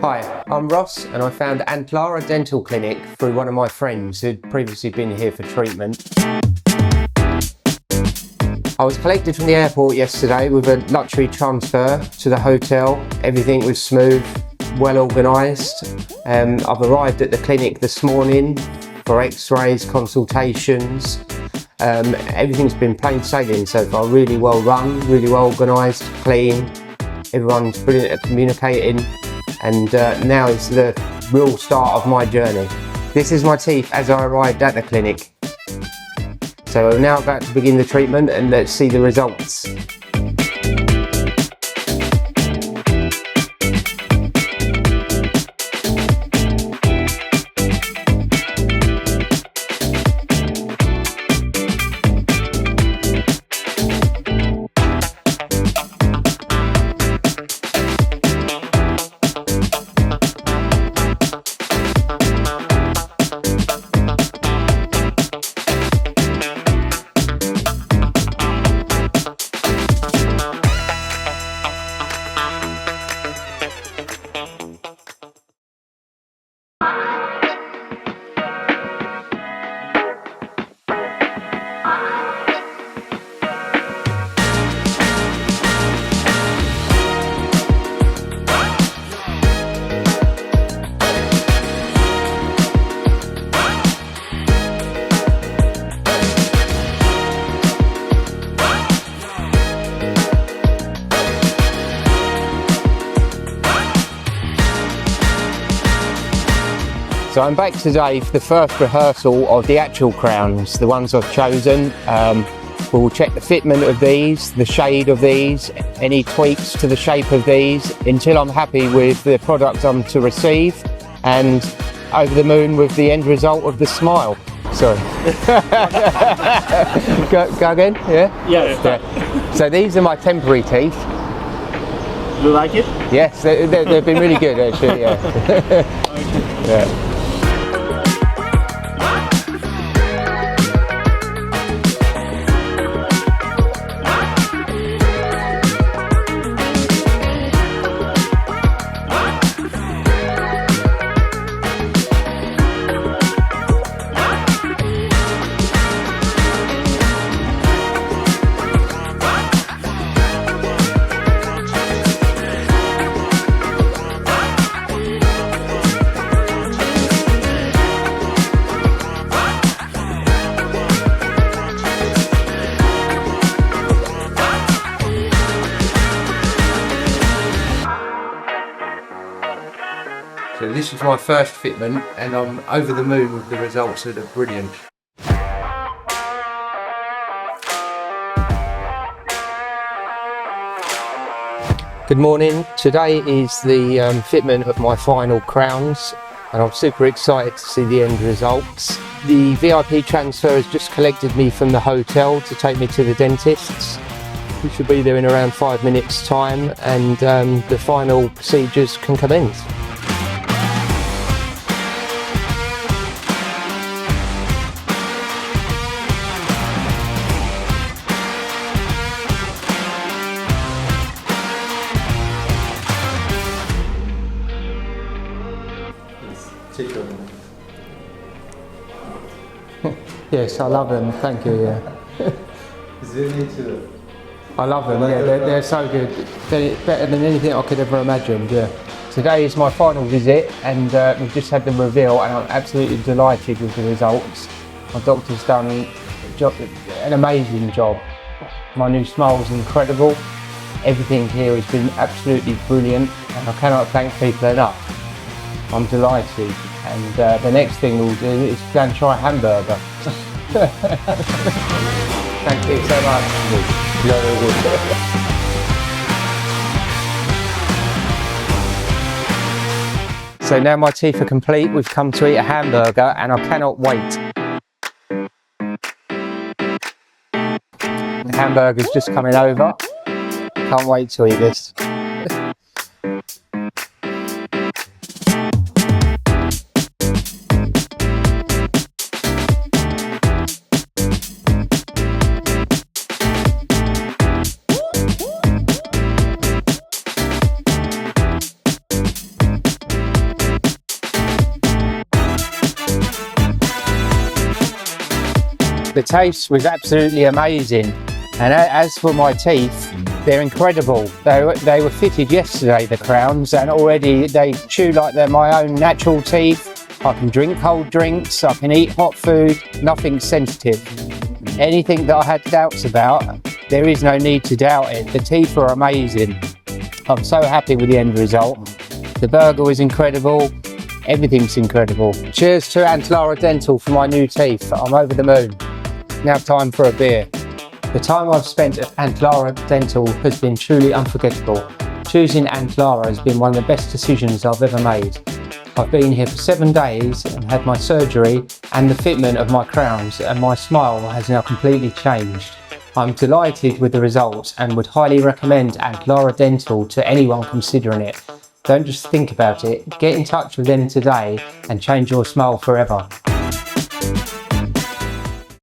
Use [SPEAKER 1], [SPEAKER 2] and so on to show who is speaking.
[SPEAKER 1] Hi, I'm Ross and I found Antlara Dental Clinic through one of my friends who'd previously been here for treatment. I was collected from the airport yesterday with a luxury transfer to the hotel. Everything was smooth, well organised. I've arrived at the clinic this morning for x-rays, consultations. Everything's been plain sailing so far, really well run, really well organised, clean. Everyone's brilliant at communicating. And now is the real start of my journey. This is my teeth as I arrived at the clinic. So I'm now about to begin the treatment and let's see the results. So I'm back today for the first rehearsal of the actual crowns, the ones I've chosen. We'll check the fitment of these, the shade of these, any tweaks to the shape of these until I'm happy with the product I'm to receive, and over the moon with the end result of the smile. Sorry. go again? Yeah?
[SPEAKER 2] Yeah.
[SPEAKER 1] So these are my temporary teeth.
[SPEAKER 2] You like it?
[SPEAKER 1] Yes, they've been really good actually, yeah. Yeah. So this is my first fitment and I'm over the moon with the results that are brilliant. Good morning, today is the fitment of my final crowns and I'm super excited to see the end results. The VIP transfer has just collected me from the hotel to take me to the dentist's. We should be there in around 5 minutes time and the final procedures can commence. Yes, I love them, thank you, yeah. I love them, yeah, they're so good. They're better than anything I could ever imagined, yeah. Today is my final visit and we've just had them reveal and I'm absolutely delighted with the results. My doctor's done an amazing job. My new smile's incredible. Everything here has been absolutely brilliant and I cannot thank people enough. I'm delighted, and the next thing we'll do is go and try a hamburger. Thank you so much. So now my teeth are complete, we've come to eat a hamburger and I cannot wait. The hamburger's just coming over. Can't wait to eat this.
[SPEAKER 3] The taste was absolutely amazing. And as for my teeth, they're incredible. They were fitted yesterday, the crowns, and already they chew like they're my own natural teeth. I can drink cold drinks, I can eat hot food, nothing sensitive. Anything that I had doubts about, there is no need to doubt it. The teeth are amazing. I'm so happy with the end result. The burger was incredible, everything's incredible. Cheers to Antlara Dental for my new teeth. I'm over the moon. Now time for a beer. The time I've spent at Antlara Dental has been truly unforgettable. Choosing Antlara has been one of the best decisions I've ever made. I've been here for 7 days and had my surgery and the fitment of my crowns, and my smile has now completely changed. I'm delighted with the results and would highly recommend Antlara Dental to anyone considering it. Don't just think about it, get in touch with them today and change your smile forever.